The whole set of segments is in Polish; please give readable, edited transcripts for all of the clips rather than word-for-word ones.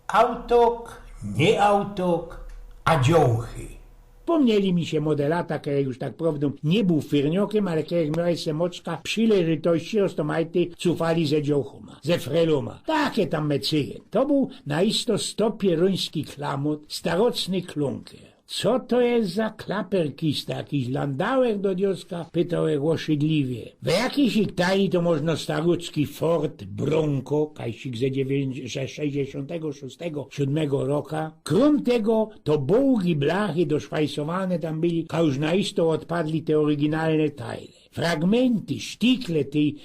Autok, nie autok, a dziołchy. Pomnieli mi się modelata, kiedy już tak prawdą nie był firniokiem, ale kiedy miałeś se moczka przyleżytości, ostomajty cufali ze dziołchoma, ze freloma. Takie tam mecyje. To był naisto stopieruński klamot, starocny klunker. Co to jest za klaperkista, jakiś landauer do dioska? Pytał jak łoszydliwie. W jakiejś iktani to można starucki Ford Bronco, kajsik ze 66-7 roka. Krom tego to bołgi blachy doszwajsowane tam byli, a już naisto odpadli te oryginalne tajle. Fragmenty, sztikle tej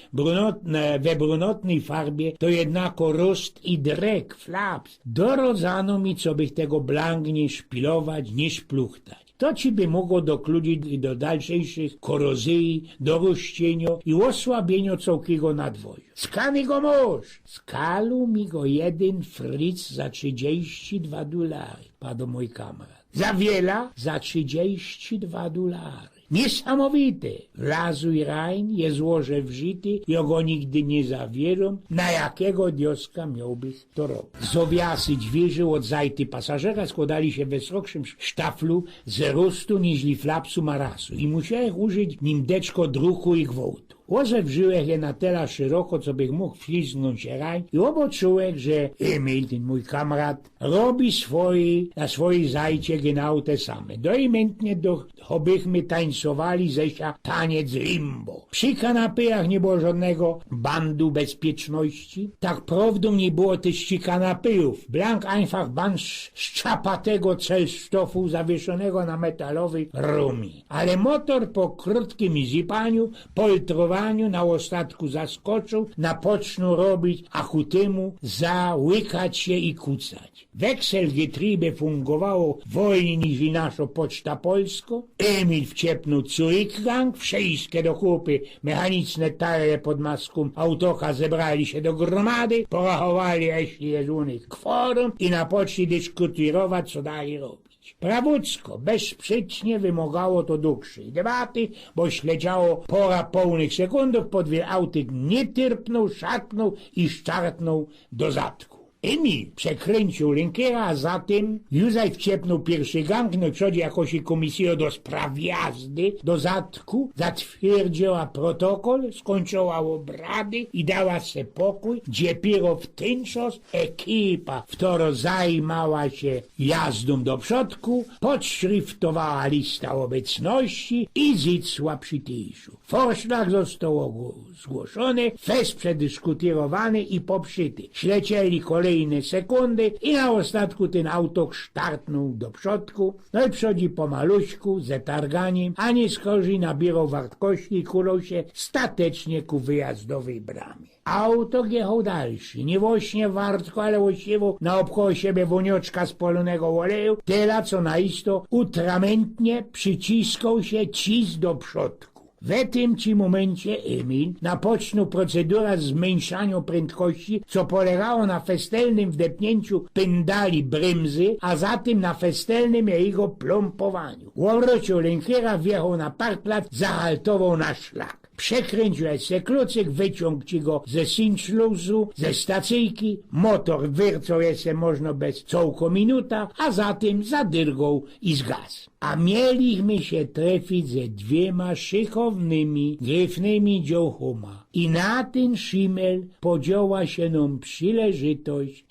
we brunotnej farbie to jednako rost i drek, flaps. Dorodzano mi, co bych tego blank nie szpilować, nie szpluchtać. To ci by mogło dokludzić do dalszejszych korozji, do rozcienia i osłabienia całkiego nadwoju. Skany go mąż! Skalu mi go jeden Fritz za $32, padł mój kamrat. Za wiela? Za $32. Niesamowite. Wlazuj rań, je złożę w żyty, ja go nigdy nie zawierzę, na jakiego dioska miałbyś to robić. Zowiasy dźwierzył od zajty pasażera składali się we srokszym sztaflu z rostu niźli flapsu marasu i musiałem użyć nim deczko druku i gwałtu. Łoże wżyłech je na tela szeroko, co bych mógł wślizgnąć się rań i oboczułek, że Emil, ten mój kamrat, robi na swojej zajcie genau te same. Dojmętnie bychmy tańcowali zesia taniec limbo. Przy kanapejach nie było żadnego bandu bezpieczności. Tak prawdą nie było też kanapejów. Blank einfach band szczapatego celstofu zawieszonego na metalowej rumie. Ale motor po krótkim zipaniu, poltrowaniu na ostatku zaskoczył, napoczął robić, a ku temu załykać się i kucać. Wekselgetriebe fungowało wolniej niż nasza poczta polsko. Emil wciepnął Zurückgang, wszystkie do kupy mechaniczne tale pod maską autoka zebrali się do gromady, porachowali, jeśli jest u nich kworum i napoczęli dyskutować, co dalej robić. Prawucko, bezsprzecznie wymagało to dłuższej debaty, bo śledziało pora pełnych sekundów, podwie autyk nie tyrpnął, szarpnął i szczartnął do zatku. Emil przekręcił linkiera, a zatem Józef wciepnął pierwszy gang, no i przodzie jakoś komisję do spraw jazdy do zatku, zatwierdziła protokol, skończyła obrady i dała se pokój, gdzie piero w ten czas ekipa, która zajmowała się jazdą do przodku, podszriftowała lista obecności i zicła przytiszu. Forszlak został zgłoszony, fest przedyskutowany i poprzyty. Ślecieli kolejne sekundy i na ostatku ten autok sztartnął do przodku, no i przodzi pomaluśku, ze targaniem, a nie skorzy nabierał wartości i kulał się statecznie ku wyjazdowej bramie. Autok jechał dalszy, nie właśnie wartko, ale właściwie naokoło siebie wonioczka z polonego oleju, tyle co naisto utramentnie przyciskał się cis do przodku. W tym ci momencie Emil napoczął procedurę zmniejszania prędkości, co polegało na festelnym wdepnięciu pendali bremzy, a zatem na festelnym jego plompowaniu. Łowrocił lenkiera, wjechał na parkplac, zahaltował na szlak. Przekręcił se klucyk, wyciągł ci go ze cinchluzu, ze stacyjki, motor wyrcał se można bez cołko minuta, a zatem zadyrgał i zgasł. A mieliśmy się trafić ze dwiema szykownymi, gryfnymi dziołchoma. I na ten szimel podziała się nam przyleżytość,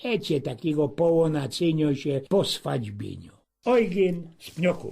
takiego połonacenia się po swaćbieniu. Eugen z Pnioków.